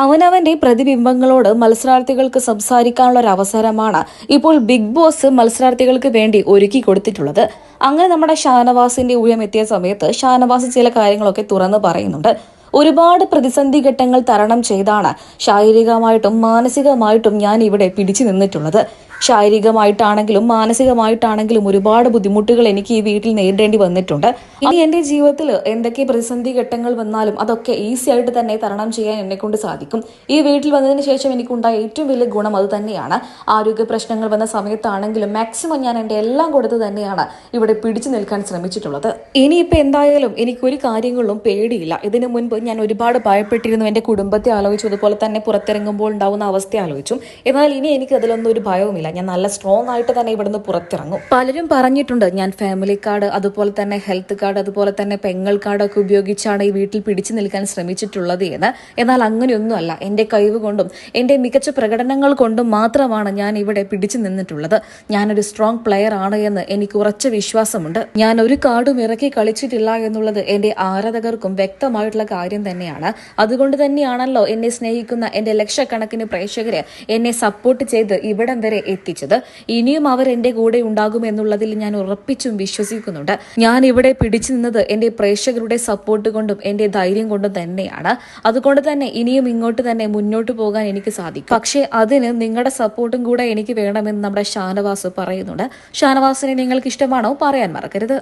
അവനവന്റെ പ്രതിബിംബങ്ങളോട് മത്സരാർത്ഥികൾക്ക് സംസാരിക്കാനുള്ള ഒരു അവസരമാണ് ഇപ്പോൾ ബിഗ് ബോസ് മത്സരാർത്ഥികൾക്ക് വേണ്ടി ഒരുക്കി കൊടുത്തിട്ടുള്ളത്. അങ്ങനെ നമ്മുടെ ഷാനവാസിന്റെ ഊഴം എത്തിയ സമയത്ത് ഷാനവാസ് ചില കാര്യങ്ങളൊക്കെ തുറന്നു പറയുന്നുണ്ട്. ഒരുപാട് പ്രതിസന്ധി ഘട്ടങ്ങൾ തരണം ചെയ്താണ് ശാരീരികമായിട്ടും മാനസികമായിട്ടും ഞാൻ ഇവിടെ പിടിച്ചു നിന്നിട്ടുള്ളത്. ശാരീരികമായിട്ടാണെങ്കിലും മാനസികമായിട്ടാണെങ്കിലും ഒരുപാട് ബുദ്ധിമുട്ടുകൾ എനിക്ക് ഈ വീട്ടിൽ നേരിടേണ്ടി വന്നിട്ടുണ്ട്. ഇനി എന്റെ ജീവിതത്തിൽ എന്തൊക്കെ പ്രതിസന്ധി ഘട്ടങ്ങൾ വന്നാലും അതൊക്കെ ഈസി ആയിട്ട് തന്നെ തരണം ചെയ്യാൻ എന്നെ കൊണ്ട് സാധിക്കും. ഈ വീട്ടിൽ വന്നതിന് ശേഷം എനിക്കുണ്ടായ ഏറ്റവും വലിയ ഗുണം അത് തന്നെയാണ്. ആരോഗ്യ പ്രശ്നങ്ങൾ വന്ന സമയത്താണെങ്കിലും മാക്സിമം ഞാൻ എന്റെ എല്ലാം കൊടുത്ത് തന്നെയാണ് ഇവിടെ പിടിച്ചു നിൽക്കാൻ ശ്രമിച്ചിട്ടുള്ളത്. ഇനിയിപ്പോൾ എന്തായാലും എനിക്കൊരു കാര്യങ്ങളിലും പേടിയില്ല. ഇതിനു മുൻപ് ഞാൻ ഒരുപാട് ഭയപ്പെട്ടിരുന്നു. എന്റെ കുടുംബത്തെ ആലോചിച്ചു, അതുപോലെ തന്നെ പുറത്തിറങ്ങുമ്പോൾ ഉണ്ടാവുന്ന അവസ്ഥ ആലോചിച്ചു. എന്നാൽ ഇനി എനിക്ക് അതിലൊന്നും ഒരു ഭയവുമില്ല. ഞാൻ നല്ല സ്ട്രോങ് ആയിട്ട് തന്നെ ഇവിടുന്ന് പുറത്തിറങ്ങും. പലരും പറഞ്ഞിട്ടുണ്ട് ഞാൻ ഫാമിലി കാർഡ്, അതുപോലെ തന്നെ ഹെൽത്ത് കാർഡ്, അതുപോലെ തന്നെ പെങ്ങൾ കാർഡൊക്കെ ഉപയോഗിച്ചാണ് ഈ വീട്ടിൽ പിടിച്ചു നിൽക്കാൻ ശ്രമിച്ചിട്ടുള്ളത് എന്ന്. എന്നാൽ അങ്ങനെയൊന്നുമല്ല. എന്റെ കഴിവ് കൊണ്ടും എന്റെ മികച്ച പ്രകടനങ്ങൾ കൊണ്ടും മാത്രമാണ് ഞാൻ ഇവിടെ പിടിച്ചു നിന്നിട്ടുള്ളത്. ഞാനൊരു സ്ട്രോങ് പ്ലെയർ ആണ് എന്ന് എനിക്ക് ഉറച്ച വിശ്വാസമുണ്ട്. ഞാൻ ഒരു കാർഡും ഇറക്കി കളിച്ചിട്ടില്ല എന്നുള്ളത് എന്റെ ആരാധകർക്കും വ്യക്തമായിട്ടുള്ള കാര്യം തന്നെയാണ്. അതുകൊണ്ട് തന്നെയാണല്ലോ എന്നെ സ്നേഹിക്കുന്ന എന്റെ ലക്ഷക്കണക്കിന് പ്രേക്ഷകര് എന്നെ സപ്പോർട്ട് ചെയ്ത് ഇവിടം വരെ എത്തിച്ചത്. ഇനിയും അവർ എന്റെ കൂടെ ഉണ്ടാകുമെന്നുള്ളതിൽ ഞാൻ ഉറപ്പിച്ചും വിശ്വസിക്കുന്നുണ്ട്. ഞാൻ ഇവിടെ പിടിച്ചു നിന്നത് എന്റെ പ്രേക്ഷകരുടെ സപ്പോർട്ട് കൊണ്ടും എന്റെ ധൈര്യം കൊണ്ടും തന്നെയാണ്. അതുകൊണ്ട് തന്നെ ഇനിയും ഇങ്ങോട്ട് തന്നെ മുന്നോട്ട് പോകാൻ എനിക്ക് സാധിക്കും. പക്ഷേ അതിന് നിങ്ങളുടെ സപ്പോർട്ടും കൂടെ എനിക്ക് വേണമെന്ന് നമ്മുടെ ഷാനവാസ് പറയുന്നുണ്ട്. ഷാനവാസിനെ നിങ്ങൾക്ക് ഇഷ്ടമാണോ? പറയാൻ മറക്കരുത്.